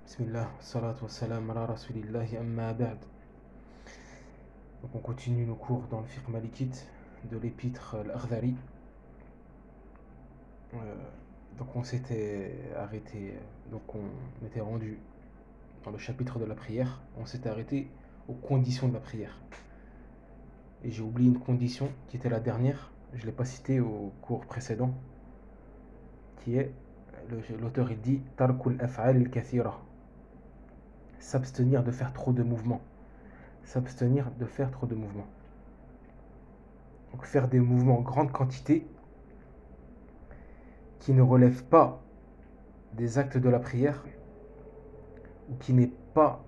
Bismillah, salatu wassalam ala rasulillahi amma ba'd. Donc on continue nos cours dans le fiqh malikite de l'épître al-Akhdari. Donc on s'était arrêté, donc on était rendu dans le chapitre de la prière. On s'était arrêté aux conditions de la prière. Et j'ai oublié une condition qui était la dernière, je ne l'ai pas citée au cours précédent, qui est, l'auteur il dit Tarkul af'al al-kathira, s'abstenir de faire trop de mouvements. S'abstenir de faire trop de mouvements. Donc faire des mouvements en grande quantité qui ne relèvent pas des actes de la prière ou qui n'est pas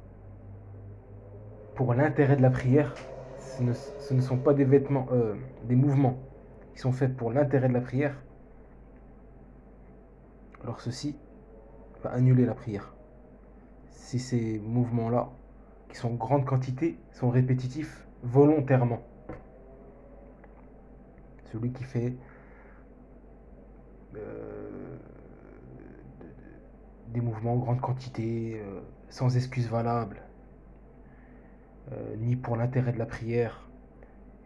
pour l'intérêt de la prière, ce ne sont pas des mouvements qui sont faits pour l'intérêt de la prière, alors ceci va annuler la prière. Si ces mouvements-là, qui sont en grande quantité, sont répétitifs volontairement. Celui qui fait euh, des mouvements en grande quantité, sans excuse valable, ni pour l'intérêt de la prière,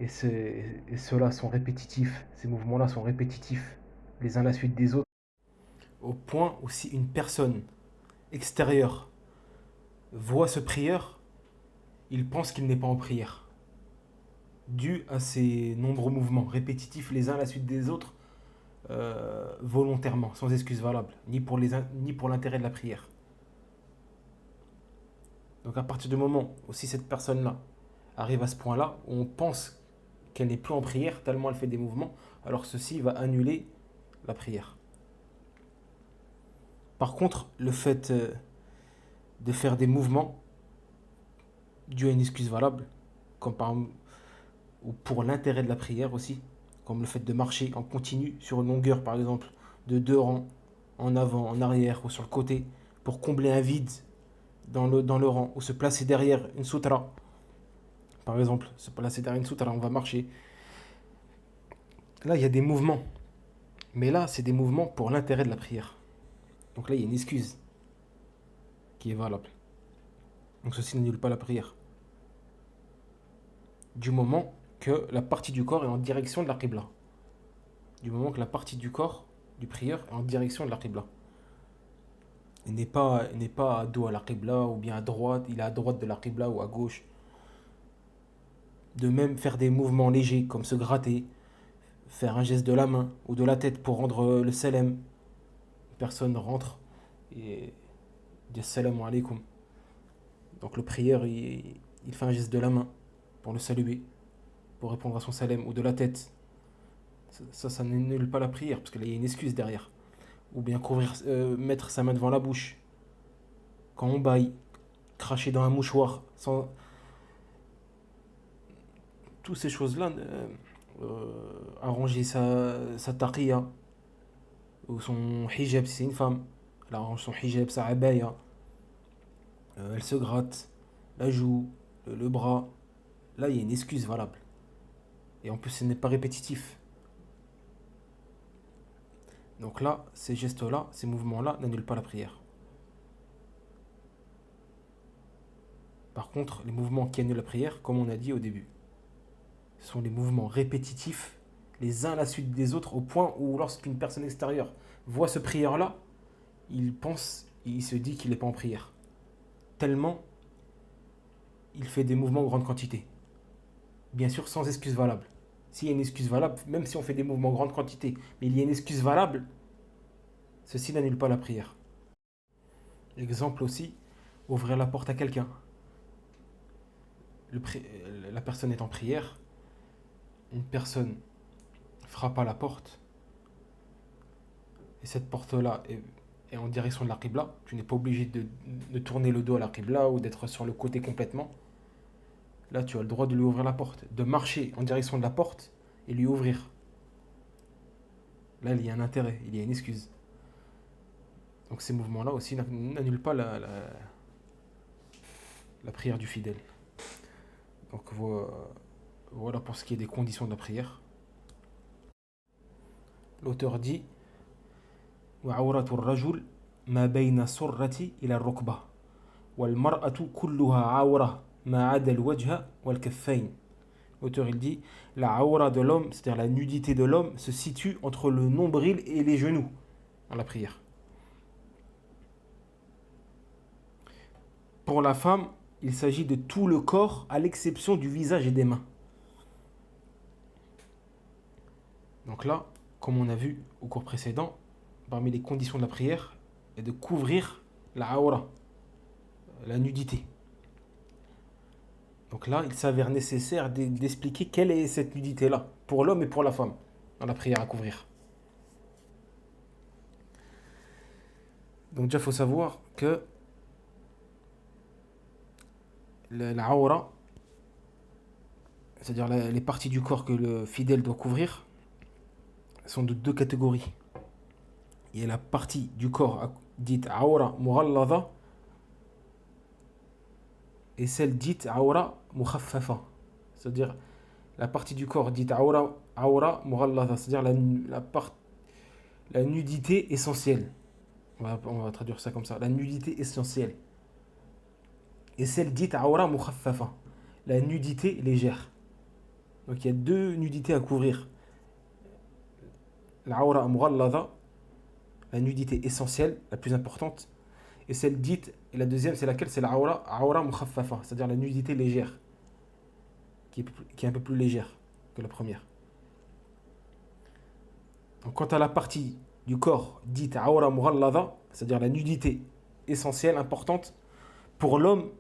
et ceux-là sont répétitifs, ces mouvements-là sont répétitifs les uns à la suite des autres, au point où si une personne extérieure voit ce prieur, il pense qu'il n'est pas en prière, dû à ces nombreux mouvements répétitifs les uns à la suite des autres, volontairement, sans excuse valable, ni pour l'intérêt de la prière. Donc à partir du moment où si cette personne-là arrive à ce point-là, où on pense qu'elle n'est plus en prière, tellement elle fait des mouvements, alors ceci va annuler la prière. Par contre, le fait de faire des mouvements dû à une excuse valable, comme ou pour l'intérêt de la prière aussi, comme le fait de marcher en continu sur une longueur par exemple de 2 rangs, en avant, en arrière ou sur le côté, pour combler un vide dans le rang, ou se placer derrière une sutra, par exemple, se placer derrière une sutra, on va marcher. Là, il y a des mouvements, mais là, c'est des mouvements pour l'intérêt de la prière. Donc là, il y a une excuse qui est valable. Donc ceci n'annule pas la prière. Du moment que la partie du corps est en direction de la Qibla. Du moment que la partie du corps du prieur est en direction de la Qibla. Il n'est pas à dos à la Qibla ou bien à droite, il est à droite de la Qibla ou à gauche. De même faire des mouvements légers comme se gratter, faire un geste de la main ou de la tête pour rendre le salam. Une personne rentre et dit salam alaikum. Donc le prieur il fait un geste de la main pour le saluer, pour répondre à son salam, ou de la tête. Ça n'annule pas la prière parce qu'il y a une excuse derrière. Ou bien mettre sa main devant la bouche quand on baille, cracher dans un mouchoir, sans toutes ces choses-là, arranger sa taqiyya ou son hijab si c'est une femme, elle arrange son hijab, sa abaya, elle se gratte la joue, le bras. Là, il y a une excuse valable. Et en plus, ce n'est pas répétitif. Donc là, ces gestes-là, ces mouvements-là n'annulent pas la prière. Par contre, les mouvements qui annulent la prière, comme on a dit au début, ce sont les mouvements répétitifs, les uns à la suite des autres, au point où lorsqu'une personne extérieure voit ce prieur-là, il se dit qu'il n'est pas en prière. Tellement il fait des mouvements en grande quantité. Bien sûr, sans excuse valable. S'il y a une excuse valable, même si on fait des mouvements en grande quantité, mais il y a une excuse valable, ceci n'annule pas la prière. Exemple aussi, ouvrir la porte à quelqu'un. La personne est en prière, une personne frappe à la porte, et cette porte-là est en direction de la Qibla, tu n'es pas obligé de tourner le dos à la Qibla ou d'être sur le côté complètement. Là, tu as le droit de lui ouvrir la porte, de marcher en direction de la porte et lui ouvrir. Là, il y a un intérêt, il y a une excuse. Donc ces mouvements-là aussi n'annulent pas la prière du fidèle. Donc voilà pour ce qui est des conditions de la prière. L'auteur dit وعورة الرجل ما بين السرة إلى الركبة. والمرأة كلها عورة ما عدا الوجه والكفين. L'auteur il dit la aura de l'homme, c'est-à-dire la nudité de l'homme, se situe entre le nombril et les genoux dans la prière. Pour la femme, il s'agit de tout le corps à l'exception du visage et des mains. Donc là, comme on a vu au cours précédent, parmi les conditions de la prière est de couvrir la aura, la nudité. Donc là, il s'avère nécessaire d'expliquer quelle est cette nudité-là, pour l'homme et pour la femme, dans la prière à couvrir. Donc déjà, il faut savoir que la aura, c'est-à-dire les parties du corps que le fidèle doit couvrir, sont de deux catégories. Il y a la partie du corps dite aura mughallada et celle dite aura mukhaffafa. C'est-à-dire la partie du corps dite aura mughallada, c'est-à-dire la nudité essentielle. On va traduire ça comme ça, la nudité essentielle. Et celle dite aura mukhaffafa, la nudité légère. Donc il y a deux nudités à couvrir. La aura mughallada, la nudité essentielle, la plus importante, et celle dite, et la deuxième c'est laquelle? C'est la aura mukhaffafa, c'est-à-dire la nudité légère, qui est un peu plus légère que la première. Donc quant à la partie du corps dite aura mughallada, c'est-à-dire la nudité essentielle, importante, pour l'homme,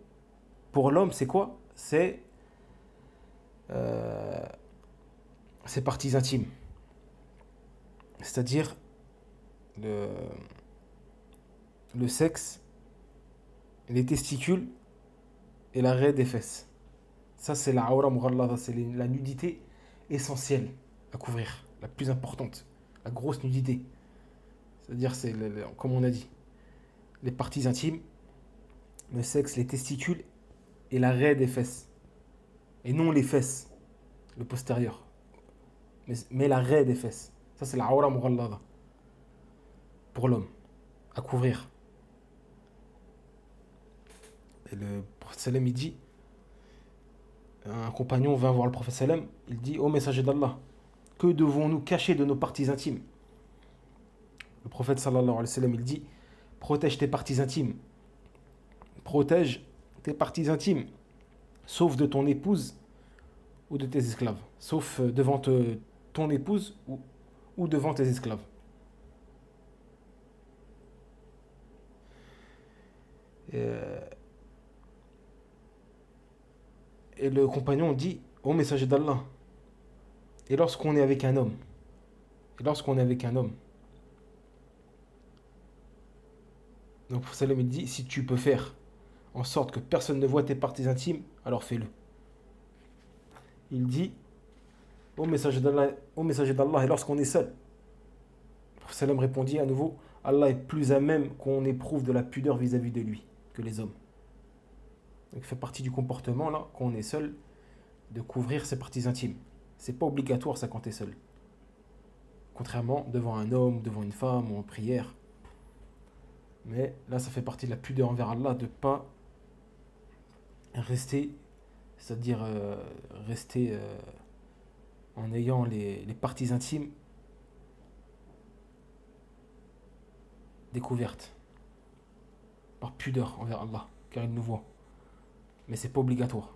c'est quoi? C'est ses parties intimes, c'est-à-dire le sexe, les testicules et l'arrêt des fesses. Ça, c'est la aura mughallada, c'est la nudité essentielle à couvrir, la plus importante, la grosse nudité. C'est-à-dire, c'est, comme on a dit, les parties intimes, le sexe, les testicules et l'arrêt des fesses. Et non les fesses, le postérieur, mais l'arrêt des fesses. Ça, c'est la aura mughallada pour l'homme, à couvrir. Et le prophète sallam, il dit, un compagnon vint voir le prophète sallam, il dit, ô messager d'Allah, que devons-nous cacher de nos parties intimes? Le prophète sallallahu alayhi wa sallam, il dit, protège tes parties intimes, protège tes parties intimes, sauf de ton épouse ou de tes esclaves, sauf devant ton épouse ou devant tes esclaves. Et le compagnon dit, ô messager d'Allah, et lorsqu'on est avec un homme, donc Salam il dit, si tu peux faire en sorte que personne ne voit tes parties intimes, alors fais-le. Il dit, ô messager d'Allah, et lorsqu'on est seul, Salam répondit à nouveau, Allah est plus à même qu'on éprouve de la pudeur vis-à-vis de lui que les hommes. Donc il fait partie du comportement, là, quand on est seul, de couvrir ses parties intimes. C'est pas obligatoire ça quand tu es seul. Contrairement devant un homme, devant une femme ou en prière. Mais là, ça fait partie de la pudeur envers Allah de ne pas rester, c'est-à-dire rester en ayant les parties intimes découvertes. Par pudeur envers Allah, car il nous voit. Mais c'est pas obligatoire.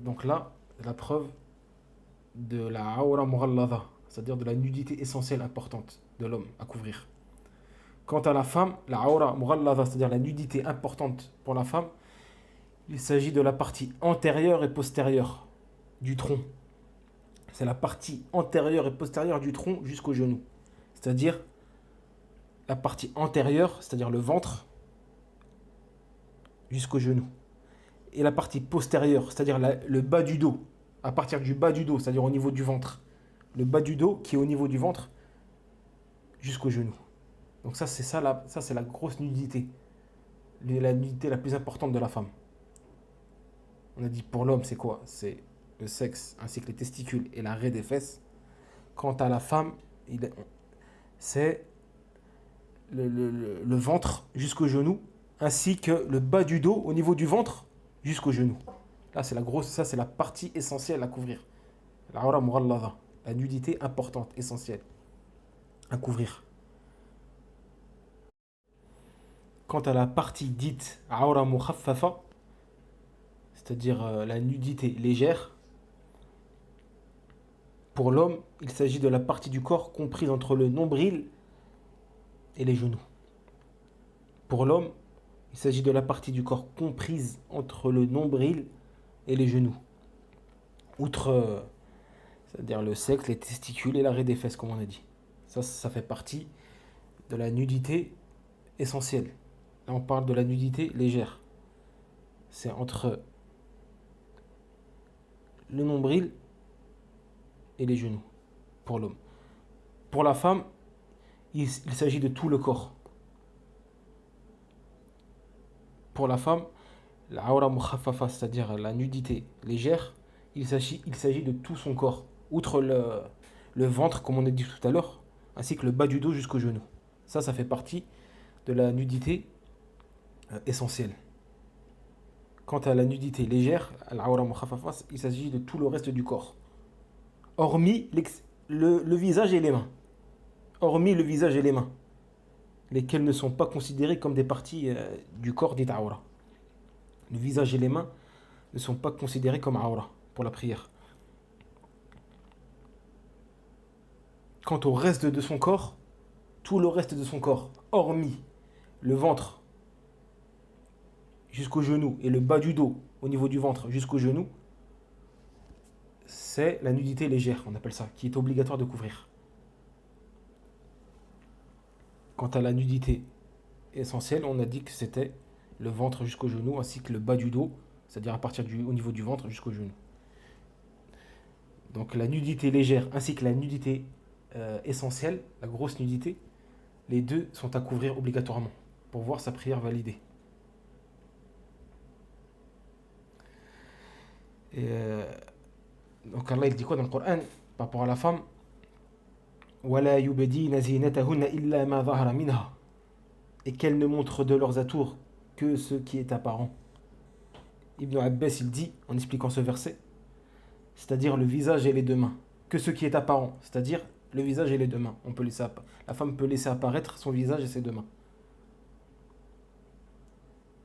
Donc là, la preuve de la aura mughallada, c'est-à-dire de la nudité essentielle importante de l'homme à couvrir. Quant à la femme, la aura mughallada, c'est-à-dire la nudité importante pour la femme, il s'agit de la partie antérieure et postérieure du tronc. C'est la partie antérieure et postérieure du tronc jusqu'au genou. C'est-à-dire la partie antérieure, c'est-à-dire le ventre, jusqu'au genou. Et la partie postérieure, c'est-à-dire le bas du dos, à partir du bas du dos, c'est-à-dire au niveau du ventre. Le bas du dos qui est au niveau du ventre jusqu'au genou. Donc ça, c'est la grosse nudité. La nudité la plus importante de la femme. On a dit pour l'homme, c'est quoi? C'est le sexe, ainsi que les testicules et l'arrêt des fesses. Quant à la femme, c'est le ventre jusqu'au genou, ainsi que le bas du dos au niveau du ventre jusqu'au genou. Là, c'est la grosse, ça c'est la partie essentielle à couvrir. L'awra mughallada, la nudité importante, essentielle à couvrir. Quant à la partie dite awra mukhaffafa, c'est-à-dire la nudité légère, pour l'homme, il s'agit de la partie du corps comprise entre le nombril et les genoux. Pour l'homme, il s'agit de la partie du corps comprise entre le nombril et les genoux. Outre, c'est-à-dire le sexe, les testicules et l'arrêt des fesses, comme on a dit. Ça fait partie de la nudité essentielle. Là, on parle de la nudité légère. C'est entre le nombril et les genoux, pour l'homme. Pour la femme, il s'agit de tout le corps. Pour la femme, la aura mukhaffafa, c'est-à-dire la nudité légère, il s'agit de tout son corps, outre le ventre, comme on a dit tout à l'heure, ainsi que le bas du dos jusqu'au genou. Ça fait partie de la nudité essentielle. Quant à la nudité légère, la aura mukhaffafa, il s'agit de tout le reste du corps, hormis le visage et les mains. Hormis le visage et les mains, lesquels ne sont pas considérés comme des parties du corps dit aura. Le visage et les mains ne sont pas considérés comme aura pour la prière. Quant au reste de son corps, tout le reste de son corps, hormis le ventre jusqu'au genou et le bas du dos au niveau du ventre jusqu'au genou, c'est la nudité légère, on appelle ça, qui est obligatoire de couvrir. Quant à la nudité essentielle, on a dit que c'était le ventre jusqu'au genou ainsi que le bas du dos, c'est-à-dire au niveau du ventre jusqu'au genou. Donc la nudité légère ainsi que la nudité essentielle, la grosse nudité, les deux sont à couvrir obligatoirement pour voir sa prière validée. Et donc Allah il dit quoi dans le Coran par rapport à la femme? وَلَا يُبْدِينَ زِينَتَهُنَّ إِلَّا مَا ظَهَرَ مِنْهَا, et qu'elles ne montrent de leurs atours que ce qui est apparent. Ibn Abbas il dit, en expliquant ce verset, c'est-à-dire le visage et les deux mains, que ce qui est apparent, c'est-à-dire le visage et les deux mains. La femme peut laisser apparaître son visage et ses deux mains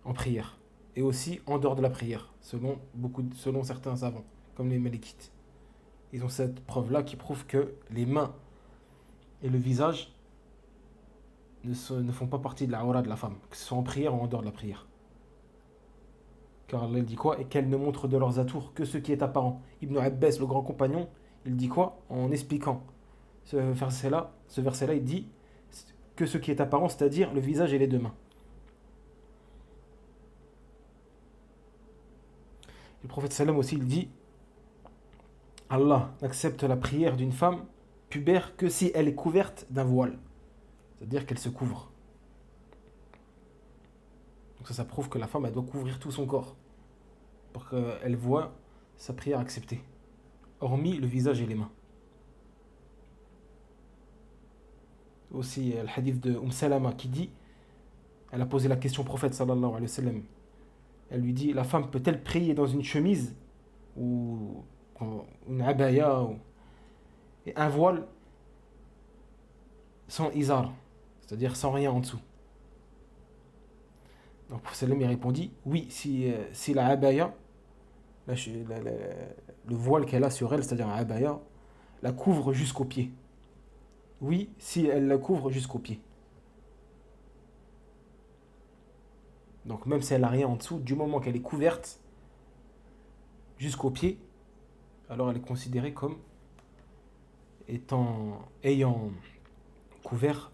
en prière, et aussi en dehors de la prière, selon certains savants, comme les Malikites. Ils ont cette preuve-là qui prouve que les mains et le visage ne font pas partie de la aura de la femme, que ce soit en prière ou en dehors de la prière. Car Allah dit quoi? Et qu'elles ne montrent de leurs atours que ce qui est apparent. Ibn Abbas, le grand compagnon, il dit quoi? En expliquant ce verset-là, il dit que ce qui est apparent, c'est-à-dire le visage et les deux mains. Le prophète sallam aussi, il dit Allah n'accepte la prière d'une femme pubère que si elle est couverte d'un voile. C'est-à-dire qu'elle se couvre. Donc ça prouve que la femme, elle doit couvrir tout son corps pour qu'elle voie sa prière acceptée, hormis le visage et les mains. Aussi le hadith de Salama qui dit, elle a posé la question au prophète sallallahu alayhi wa sallam. Elle lui dit, la femme peut-elle prier dans une chemise ou une abaya et un voile sans izar, c'est-à-dire sans rien en dessous? Donc le prophète il répondit, oui, si la abaya, le voile qu'elle a sur elle, c'est-à-dire la abaya, la couvre jusqu'aux pieds. Oui, si elle la couvre jusqu'aux pieds. Donc même si elle n'a rien en dessous, du moment qu'elle est couverte jusqu'aux pieds, alors elle est considérée comme ayant couvert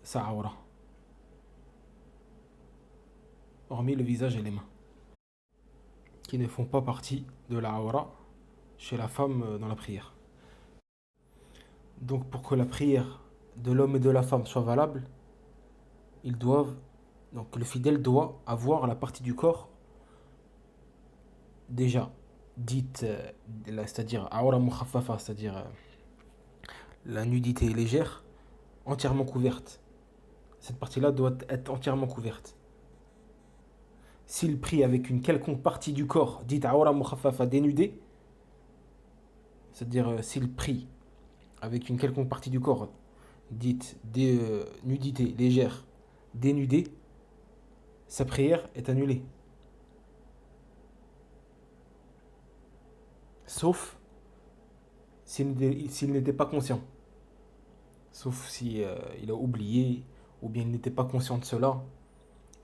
sa aura, hormis le visage et les mains, qui ne font pas partie de la aura chez la femme dans la prière. Donc pour que la prière de l'homme et de la femme soit valable, donc le fidèle doit avoir la partie du corps déjà dite, c'est-à-dire aura mukhaffafa, c'est-à-dire la nudité légère, entièrement couverte, cette partie-là doit être entièrement couverte. S'il prie avec une quelconque partie du corps, dite awra mukhaffafa dénudée, c'est-à-dire s'il prie avec une quelconque partie du corps, dite nudité légère, dénudée, sa prière est annulée. Sauf s'il n'était pas conscient. Sauf si il a oublié, ou bien il n'était pas conscient de cela.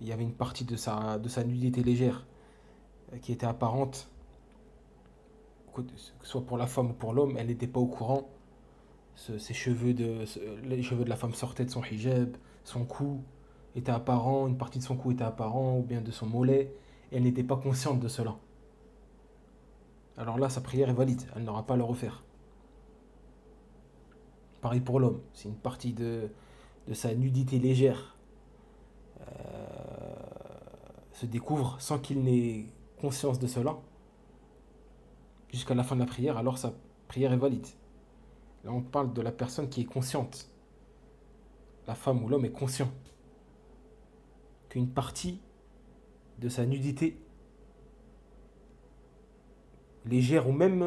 Il y avait une partie de sa nudité légère qui était apparente, que ce soit pour la femme ou pour l'homme, elle n'était pas au courant. Les cheveux de la femme sortaient de son hijab, son cou était apparent, une partie de son cou était apparent, ou bien de son mollet, et elle n'était pas consciente de cela. Alors là, sa prière est valide, elle n'aura pas à le refaire. Pareil pour l'homme, c'est une partie de sa nudité légère se découvre sans qu'il n'ait conscience de cela, jusqu'à la fin de la prière, alors sa prière est valide. Là, on parle de la personne qui est consciente. La femme ou l'homme est conscient qu'une partie de sa nudité légère ou même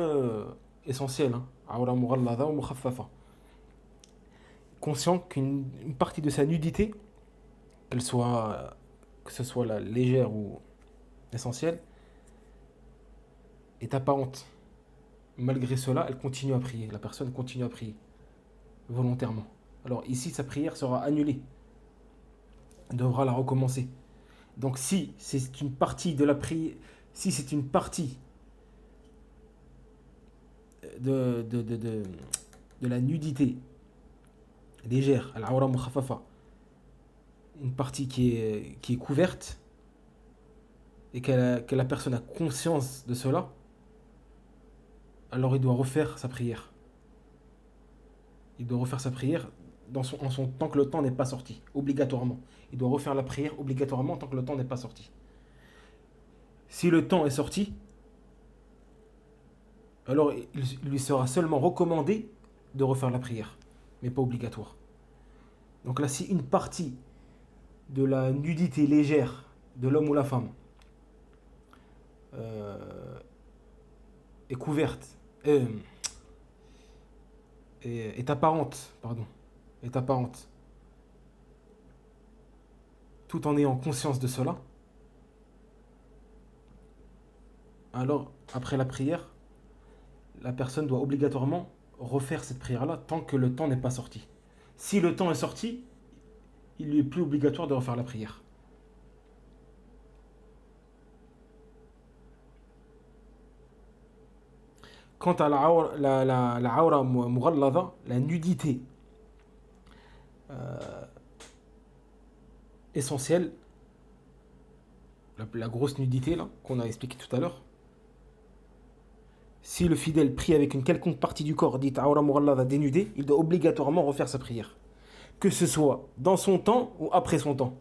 essentielle, awra mughallada ou mukhaffafa, conscient qu'une partie de sa nudité, que ce soit la légère ou essentielle, est apparente. Malgré cela, elle continue à prier. La personne continue à prier volontairement. Alors ici, sa prière sera annulée. Elle devra la recommencer. Donc si c'est une partie de la prière, si c'est une partie de la nudité légère, al-awra mukhaffafa, une partie qui est couverte, et que la personne a conscience de cela, alors il doit refaire sa prière. Il doit refaire sa prière tant que le temps n'est pas sorti, obligatoirement. Il doit refaire la prière obligatoirement tant que le temps n'est pas sorti. Si le temps est sorti, alors il lui sera seulement recommandé de refaire la prière, mais pas obligatoire. Donc là, si une partie de la nudité légère de l'homme ou la femme est couverte, est apparente, pardon, est apparente, tout en ayant conscience de cela, alors après la prière, la personne doit obligatoirement refaire cette prière-là tant que le temps n'est pas sorti. Si le temps est sorti, il lui est plus obligatoire de refaire la prière. Quant à la awra mughallada, la nudité essentielle, la grosse nudité là qu'on a expliqué tout à l'heure, si le fidèle prie avec une quelconque partie du corps dite awra mughallada dénudée, il doit obligatoirement refaire sa prière, que ce soit dans son temps ou après son temps,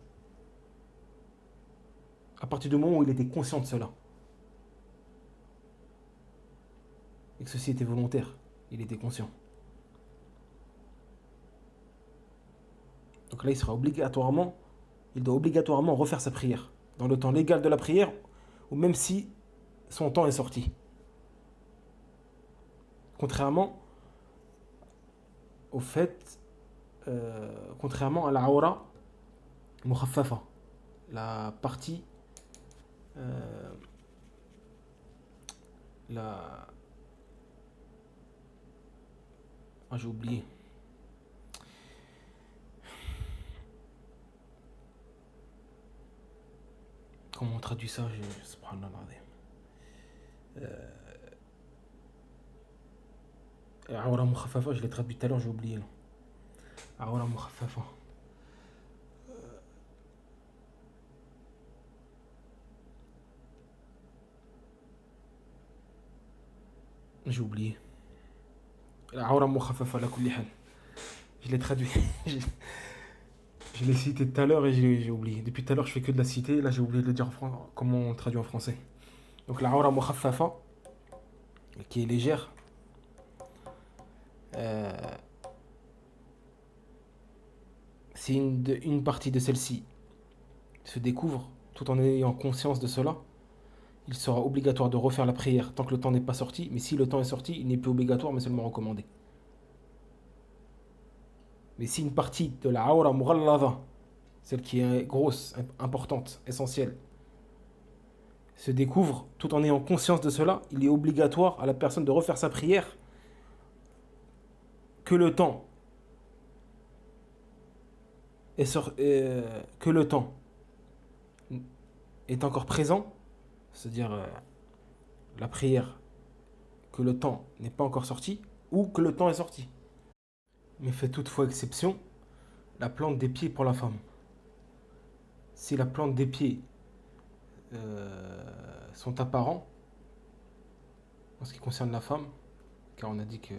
à partir du moment où il était conscient de cela, et que ceci était volontaire, il était conscient. Donc là, il doit obligatoirement refaire sa prière, dans le temps légal de la prière, ou même si son temps est sorti. Contrairement au fait, contrairement à la awra mukhaffafa, la partie, la... Ah, j'ai oublié. Comment on traduit ça? Subhanallah. Awra mukhaffafa, je l'ai traduit tout à l'heure, j'ai oublié. Awra mukhaffafa. J'ai oublié. Awra mukhaffafa la kulli hal. Je l'ai traduit. Je l'ai cité tout à l'heure et j'ai oublié. Depuis tout à l'heure, je fais que de la citer. Là, j'ai oublié de le dire en français. Comment on traduit en français. Donc, la awra mukhaffafa, qui est légère, Si une partie de celle-ci se découvre, tout en ayant conscience de cela, il sera obligatoire de refaire la prière tant que le temps n'est pas sorti, mais si le temps est sorti, il n'est plus obligatoire, mais seulement recommandé. Mais si une partie de la aura mughallada, celle qui est grosse, importante, essentielle, se découvre, tout en ayant conscience de cela, il est obligatoire à la personne de refaire sa prière que le temps que le temps est encore présent, c'est-à-dire la prière, que le temps n'est pas encore sorti, ou que le temps est sorti. Mais fait toutefois exception, la plante des pieds pour la femme. Si la plante des pieds sont apparents, en ce qui concerne la femme, car on a dit que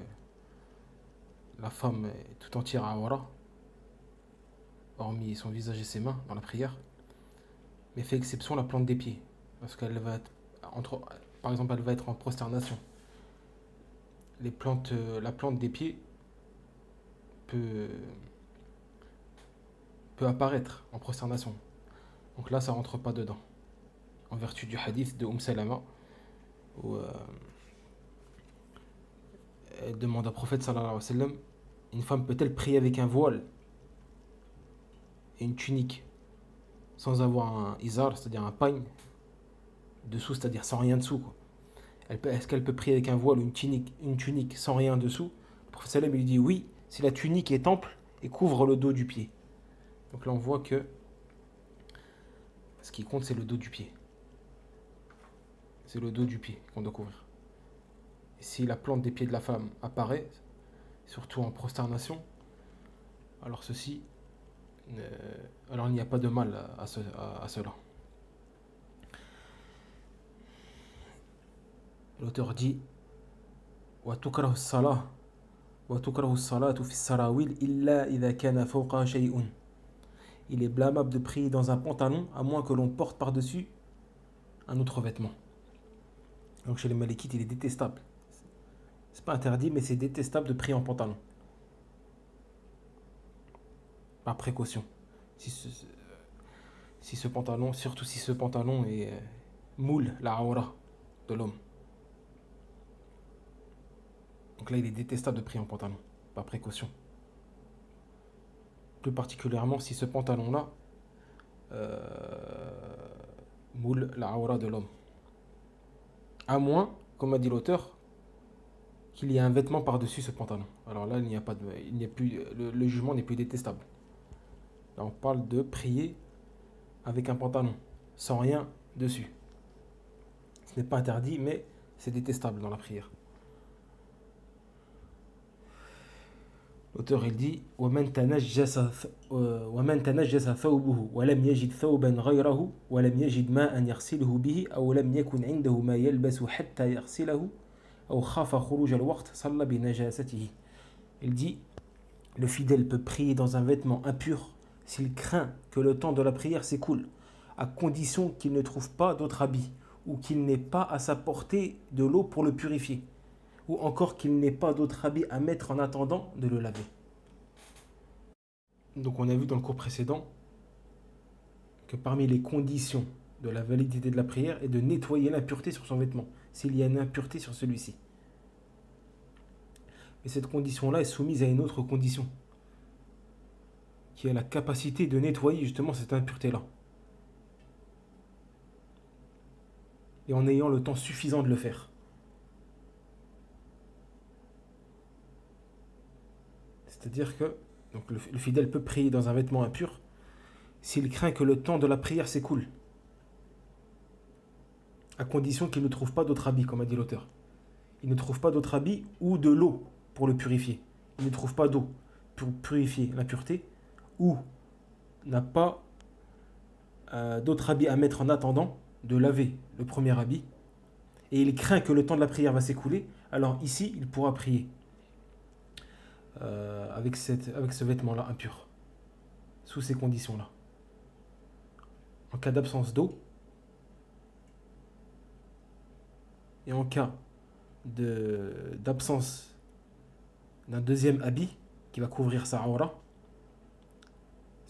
la femme est tout entière à awara, hormis son visage et ses mains dans la prière, mais fait exception la plante des pieds, parce qu'elle va être par exemple, elle va être en prosternation. La plante des pieds peut, peut apparaître en prosternation. Donc là, ça rentre pas dedans. En vertu du hadith de Salama, où elle demande au prophète sallallahu alayhi wa sallam, une femme peut-elle prier avec un voile et une tunique sans avoir un izar, c'est-à-dire un pagne dessous, c'est-à-dire sans rien dessous, quoi. Est-ce qu'elle peut prier avec un voile ou une tunique sans rien dessous? Le prophète sallam lui dit oui, si la tunique est ample et couvre le dos du pied. Donc là on voit que ce qui compte c'est le dos du pied. C'est le dos du pied qu'on doit couvrir. Et si la plante des pieds de la femme apparaît, surtout en prosternation, alors alors il n'y a pas de mal à cela. L'auteur dit وتكره الصلاة وتكره الصلاة في السراويل إلا إذا كان فوقها شيء. Il est blâmable de prier dans un pantalon à moins que l'on porte par-dessus un autre vêtement. Donc chez les Malikites, il est détestable. C'est pas interdit, mais c'est détestable de prier en pantalon. Par précaution. Si ce pantalon, surtout si ce pantalon est moule la aura de l'homme. Donc là, il est détestable de prier en pantalon, par précaution. Plus particulièrement si ce pantalon-là moule la aura de l'homme. À moins, comme a dit l'auteur, qu'il y ait un vêtement par-dessus ce pantalon. Alors là, le jugement n'est plus détestable. Là, on parle de prier avec un pantalon, sans rien dessus. Ce n'est pas interdit, mais c'est détestable dans la prière. L'auteur il dit وَمَنْ تَنَجَّسَ ثَوْبُهُ وَلَمْ يَجِدْ ثَوْبًا غَيْرَهُ وَلَمْ يَجِدْ مَاءً يَغْسِلُهُ بِهِ أَوْ لَمْ يَكُنْ عِنْدَهُ مَا يَلْبَسُ حَتَّى يَغْسِلَهُ أَوْ خَافَ خُرُوجَ الْوَقْتِ صَلَّى بِنَجَاسَتِهِ. Il dit le fidèle peut prier dans un vêtement impur s'il craint que le temps de la prière s'écoule, à condition qu'il ne trouve pas d'autre habit ou qu'il n'ait pas à sa portée de l'eau pour le purifier, ou encore qu'il n'ait pas d'autre habit à mettre en attendant de le laver. Donc on a vu dans le cours précédent que parmi les conditions de la validité de la prière est de nettoyer l'impureté sur son vêtement, s'il y a une impureté sur celui-ci. Mais cette condition-là est soumise à une autre condition, qui a la capacité de nettoyer justement cette impureté-là. Et en ayant le temps suffisant de le faire. C'est-à-dire que donc le fidèle peut prier dans un vêtement impur s'il craint que le temps de la prière s'écoule, à condition qu'il ne trouve pas d'autre habit, comme a dit l'auteur. Il ne trouve pas d'autre habit ou de l'eau pour le purifier. Il ne trouve pas d'eau pour purifier l'impureté, ou n'a pas d'autre habit à mettre en attendant de laver le premier habit, et il craint que le temps de la prière va s'écouler, alors ici il pourra prier avec ce vêtement-là impur, sous ces conditions-là. En cas d'absence d'eau, et en cas d'absence d'un deuxième habit qui va couvrir sa aura,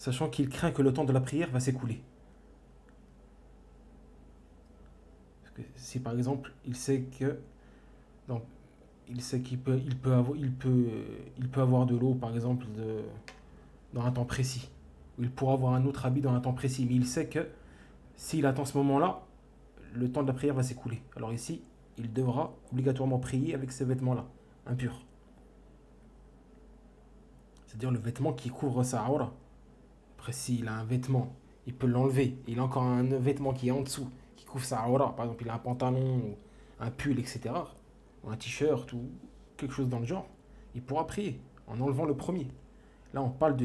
sachant qu'il craint que le temps de la prière va s'écouler. Parce que si par exemple il sait que donc, il sait il peut avoir de l'eau par exemple dans un temps précis, ou il pourra avoir un autre habit dans un temps précis, mais il sait que s'il attend ce moment-là, le temps de la prière va s'écouler. Alors ici, il devra obligatoirement prier avec ces vêtements-là, impurs. C'est-à-dire le vêtement qui couvre sa aura. Après, s'il a un vêtement, il peut l'enlever. Il a encore un vêtement qui est en dessous, qui couvre sa aura. Par exemple, il a un pantalon, ou un pull, etc. Ou un t-shirt, ou quelque chose dans le genre. Il pourra prier en enlevant le premier. Là, on parle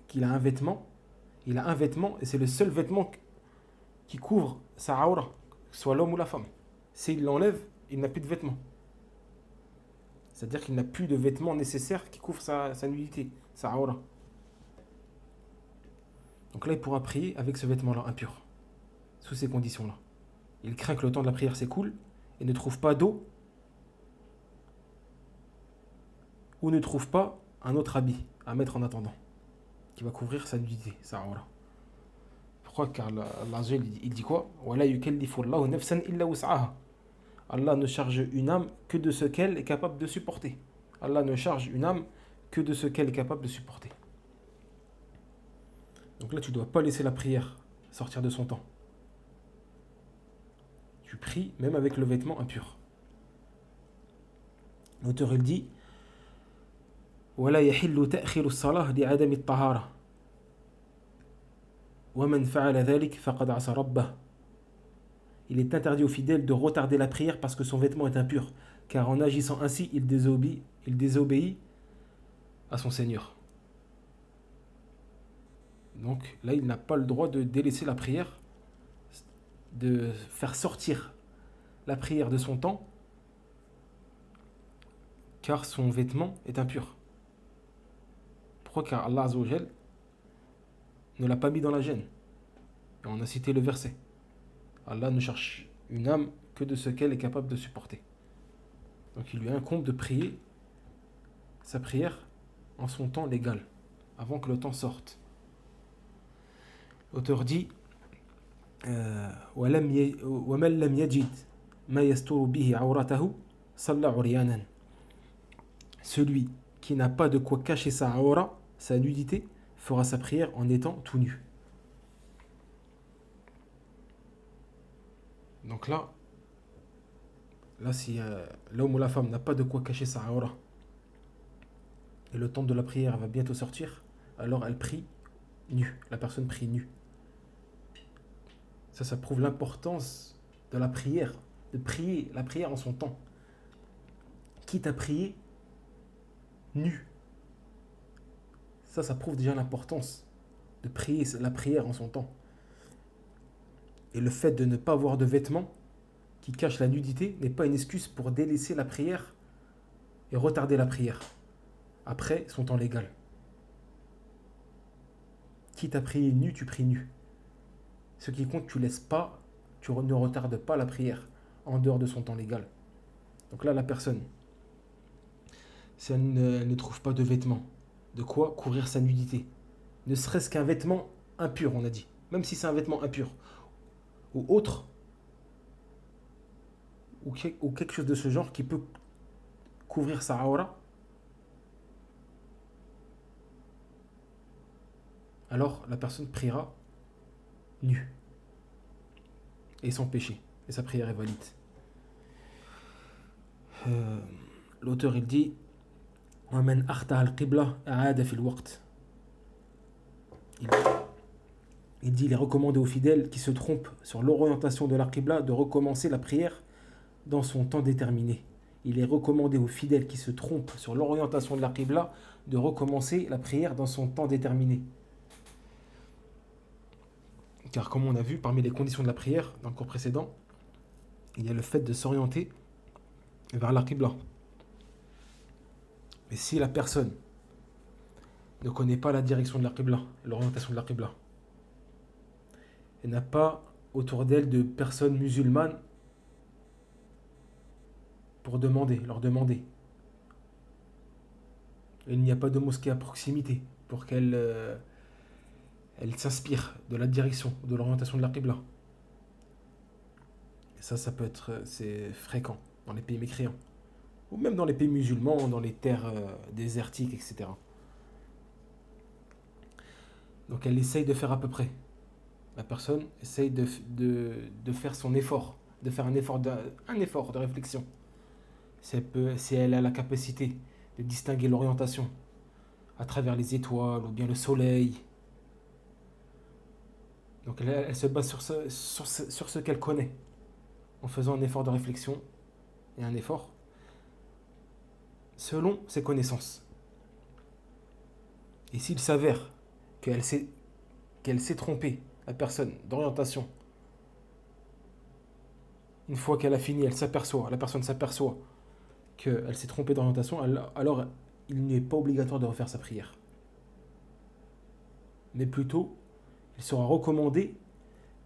qu'il a un vêtement. Il a un vêtement et c'est le seul vêtement qui couvre sa aura, que ce soit l'homme ou la femme. S'il l'enlève, il n'a plus de vêtements. C'est-à-dire qu'il n'a plus de vêtements nécessaires qui couvrent sa nudité, sa aura. Donc là, il pourra prier avec ce vêtement-là impur, sous ces conditions-là. Il craint que le temps de la prière s'écoule et ne trouve pas d'eau ou ne trouve pas un autre habit à mettre en attendant, qui va couvrir sa nudité, sa aura. Pourquoi? Car Allah il dit quoi? وَلَا يُكَلِّفُ اللَّهُ نَفْسًا إِلَّا وُسْعَهَا. Allah ne charge une âme que de ce qu'elle est capable de supporter. Allah ne charge une âme que de ce qu'elle est capable de supporter. Donc là, tu ne dois pas laisser la prière sortir de son temps. Tu pries même avec le vêtement impur. L'auteur il dit وَلَا يَحِلُّ تَأْخِيرُ الصَّلَاةِ لِعَدَمِ الطَّهَارَةِ وَمَنْ فَعَلَ ذَلِكَ فَقَدْ عَصَى رَبَّهُ. Il est interdit aux fidèles de retarder la prière parce que son vêtement est impur, car en agissant ainsi, il désobéit à son Seigneur. Donc là, il n'a pas le droit de délaisser la prière, de faire sortir la prière de son temps, car son vêtement est impur. Pourquoi? Car Allah Azzawajal ne l'a pas mis dans la gêne. Et on a cité le verset. Allah ne cherche une âme que de ce qu'elle est capable de supporter. Donc il lui incombe de prier sa prière en son temps légal, avant que le temps sorte. L'auteur dit وَمَنْ لَمْ يَجِدْ مَا يَسْتُرُ بِهِ عَوْرَتَهُ صَلَّى عُرْيَانًا. Celui qui n'a pas de quoi cacher sa aura, sa nudité, fera sa prière en étant tout nu. Donc là si l'homme ou la femme n'a pas de quoi cacher sa aura et le temps de la prière va bientôt sortir, alors elle prie nue. La personne prie nue. Ça prouve l'importance de la prière, de prier la prière en son temps. Quitte à prier nu. Ça prouve déjà l'importance de prier la prière en son temps. Et le fait de ne pas avoir de vêtements qui cachent la nudité n'est pas une excuse pour délaisser la prière et retarder la prière après son temps légal. Quitte à prier nu, tu pries nu. Ce qui compte, tu ne retardes pas la prière en dehors de son temps légal. Donc là, la personne, si elle ne trouve pas de vêtements, de quoi couvrir sa nudité, ne serait-ce qu'un vêtement impur, on a dit, même si c'est un vêtement impur, ou autre, ou quelque chose de ce genre qui peut couvrir sa aura, alors la personne priera nue et sans péché, et sa prière est valide. L'auteur il dit وَمَنْ أَخْطَأَ الْقِبْلَةَ أَعَادَ فِي الْوَقْتِ. Il dit, il est recommandé aux fidèles qui se trompent sur l'orientation de la Qibla de recommencer la prière dans son temps déterminé. Il est recommandé aux fidèles qui se trompent sur l'orientation de la Qibla de recommencer la prière dans son temps déterminé. Car comme on a vu, parmi les conditions de la prière, dans le cours précédent, il y a le fait de s'orienter vers la Qibla. Mais si la personne ne connaît pas la direction de la Qibla, l'orientation de la Qibla, et n'a pas autour d'elle de personnes musulmanes pour leur demander. Il n'y a pas de mosquée à proximité pour qu'elle elle s'inspire de la direction, de l'orientation de la Qibla. Et ça peut être, c'est fréquent dans les pays mécréants. Ou même dans les pays musulmans, dans les terres désertiques, etc. Donc elle essaye de faire à peu près. La personne essaye de faire son effort, de faire un effort de réflexion. Si elle a la capacité de distinguer l'orientation à travers les étoiles ou bien le soleil. Donc elle se base sur ce qu'elle connaît, en faisant un effort de réflexion et un effort selon ses connaissances. Et s'il s'avère qu'elle s'est trompée, la personne, d'orientation, une fois qu'elle a fini, la personne s'aperçoit qu'elle s'est trompée d'orientation, alors il n'est pas obligatoire de refaire sa prière. Mais plutôt, il sera recommandé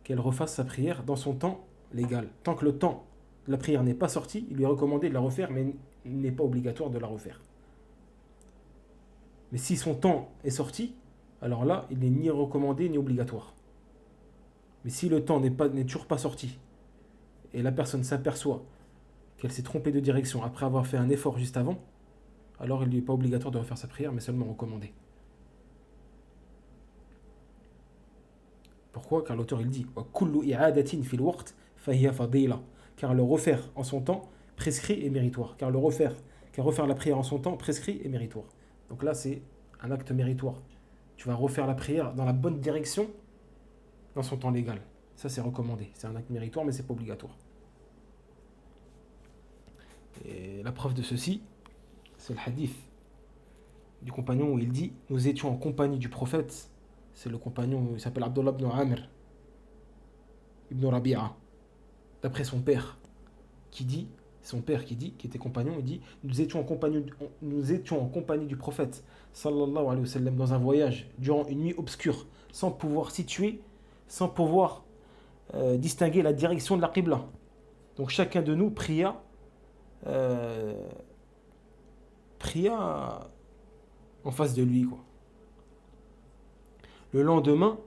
qu'elle refasse sa prière dans son temps légal. Tant que le temps de la prière n'est pas sorti, il lui est recommandé de la refaire, mais il n'est pas obligatoire de la refaire. Mais si son temps est sorti, alors là, il n'est ni recommandé ni obligatoire. Mais si le temps n'est toujours pas sorti, et la personne s'aperçoit qu'elle s'est trompée de direction après avoir fait un effort juste avant, alors il n'est pas obligatoire de refaire sa prière, mais seulement recommandé. Pourquoi? Car l'auteur il dit car le refaire en son temps prescrit et méritoire. Car refaire la prière en son temps prescrit et méritoire. Donc là c'est un acte méritoire. Tu vas refaire la prière dans la bonne direction dans son temps légal. Ça c'est recommandé. C'est un acte méritoire mais c'est pas obligatoire. Et la preuve de ceci, c'est le hadith du compagnon où il dit nous étions en compagnie du prophète. C'est le compagnon, il s'appelle Abdullah ibn Amr ibn Rabi'a. D'après son père qui était compagnon, il dit nous étions en compagnie du prophète sallallahu alayhi wa sallam dans un voyage durant une nuit obscure, sans pouvoir distinguer la direction de la Qibla. Donc chacun de nous pria en face de lui, quoi. Le lendemain,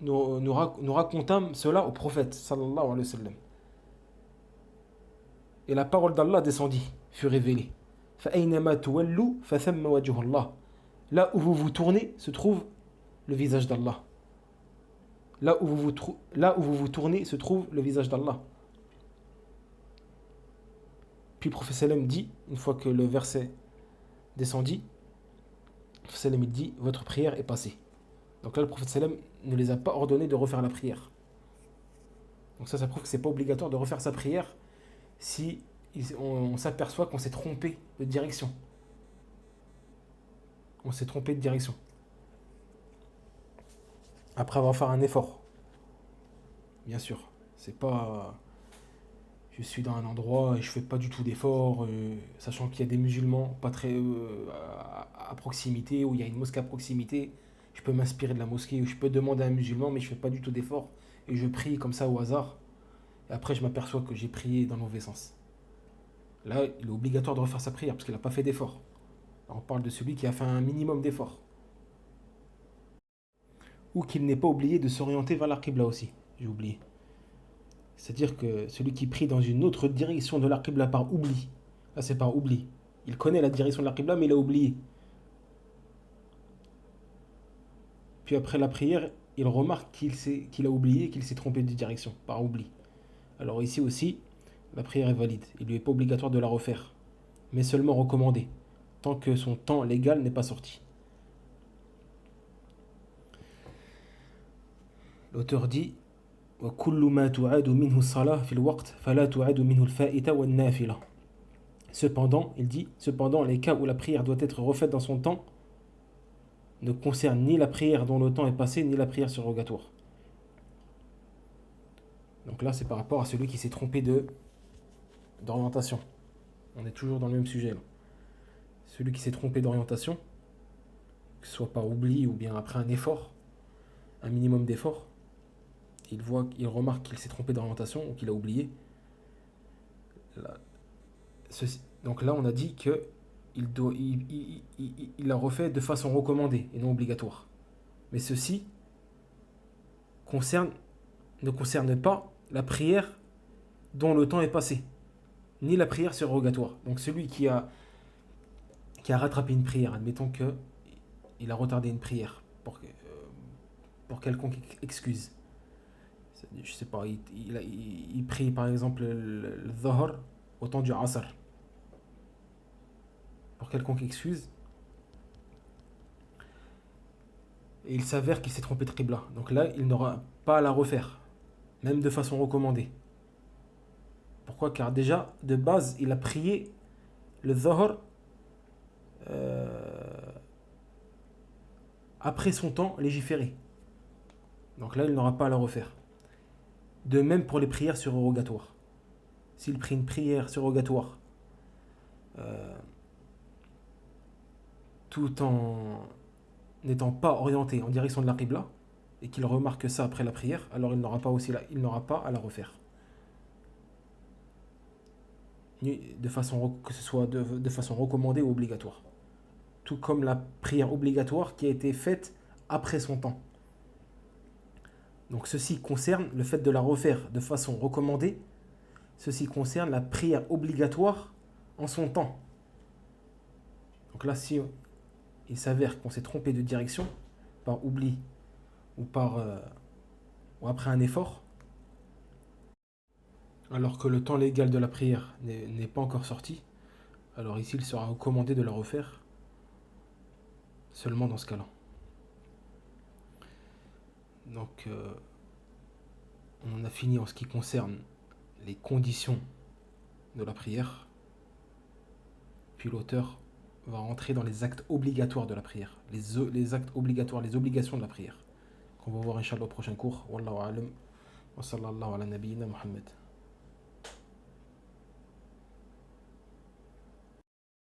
nous racontâmes cela au prophète sallallahu alayhi wa sallam. Et la parole d'Allah descendit, fut révélée. فَأَيْنَمَا تُوَلُّوا فَثَمَّ وَجْهُ اللَّهِ. Là où vous vous tournez se trouve le visage d'Allah. Là où vous vous tournez se trouve le visage d'Allah. Puis le prophète sallam dit, une fois que le verset descendit, le prophète sallam dit votre prière est passée. Donc là le prophète sallam ne les a pas ordonnés de refaire la prière. Donc ça prouve que c'est pas obligatoire de refaire sa prière si on s'aperçoit qu'on s'est trompé de direction. On s'est trompé de direction. Après avoir fait un effort. Bien sûr. C'est pas je suis dans un endroit et je fais pas du tout d'effort, sachant qu'il y a des musulmans pas très à proximité, ou il y a une mosquée à proximité. Je peux m'inspirer de la mosquée, ou je peux demander à un musulman, mais je fais pas du tout d'effort. Et je prie comme ça au hasard. Et après, je m'aperçois que j'ai prié dans le mauvais sens. Là, il est obligatoire de refaire sa prière parce qu'il n'a pas fait d'effort. On parle de celui qui a fait un minimum d'effort. Ou qu'il n'ait pas oublié de s'orienter vers la Qibla aussi. J'ai oublié. C'est-à-dire que celui qui prie dans une autre direction de la Qibla par oubli. Là, c'est par oubli. Il connaît la direction de la Qibla, mais il a oublié. Puis après la prière, il remarque qu'il a oublié, qu'il s'est trompé de direction, par oubli. Alors ici aussi, la prière est valide. Il lui est pas obligatoire de la refaire, mais seulement recommandée, tant que son temps légal n'est pas sorti. L'auteur dit وَكُلُّ مَا تُعَادُ مِنْهُ الصَّلَاةِ فِي الْوَقْتِ فَلَا تُعَادُ مِنْهُ الْفَائِتَةُ وَالنَّافِلَةُ. Cependant, les cas où la prière doit être refaite dans son temps ne concernent ni la prière dont le temps est passé, ni la prière surrogatoire. Donc là, c'est par rapport à celui qui s'est trompé d'orientation. On est toujours dans le même sujet là. Celui qui s'est trompé d'orientation, que ce soit par oubli ou bien après un effort, un minimum d'effort, il remarque qu'il s'est trompé d'orientation ou qu'il a oublié. Donc là, on a dit que il la refait de façon recommandée et non obligatoire. Mais ceci concerne, ne concerne pas la prière dont le temps est passé, ni la prière surrogatoire. Donc celui qui a rattrapé une prière, admettons que il a retardé une prière pour quelconque excuse. Je sais pas, il prie par exemple le Dhuhr au temps du Asr. Pour quelconque excuse, et il s'avère qu'il s'est trompé de Qibla. Donc là, il n'aura pas à la refaire, même de façon recommandée. Pourquoi? Car déjà, de base, il a prié le Dhuhr après son temps légiféré. Donc là, il n'aura pas à la refaire. De même pour les prières surrogatoires. S'il prie une prière surrogatoire euh, tout en n'étant pas orienté en direction de la Qibla, et qu'il remarque ça après la prière, alors il n'aura pas à la refaire. Que ce soit de façon recommandée ou obligatoire. Tout comme la prière obligatoire qui a été faite après son temps. Donc ceci concerne le fait de la refaire de façon recommandée. Ceci concerne la prière obligatoire en son temps. Donc là, si il s'avère qu'on s'est trompé de direction, par oubli ou ou après un effort, alors que le temps légal de la prière n'est pas encore sorti, alors ici il sera recommandé de la refaire seulement dans ce cas-là. Donc on en a fini en ce qui concerne les conditions de la prière. Puis l'auteur va rentrer dans les actes obligatoires de la prière, les actes obligatoires, les obligations de la prière, qu'on va voir Inch'Allah au prochain cours. Wallahu alam, wa sallallahu ala nabiyyina Muhammad.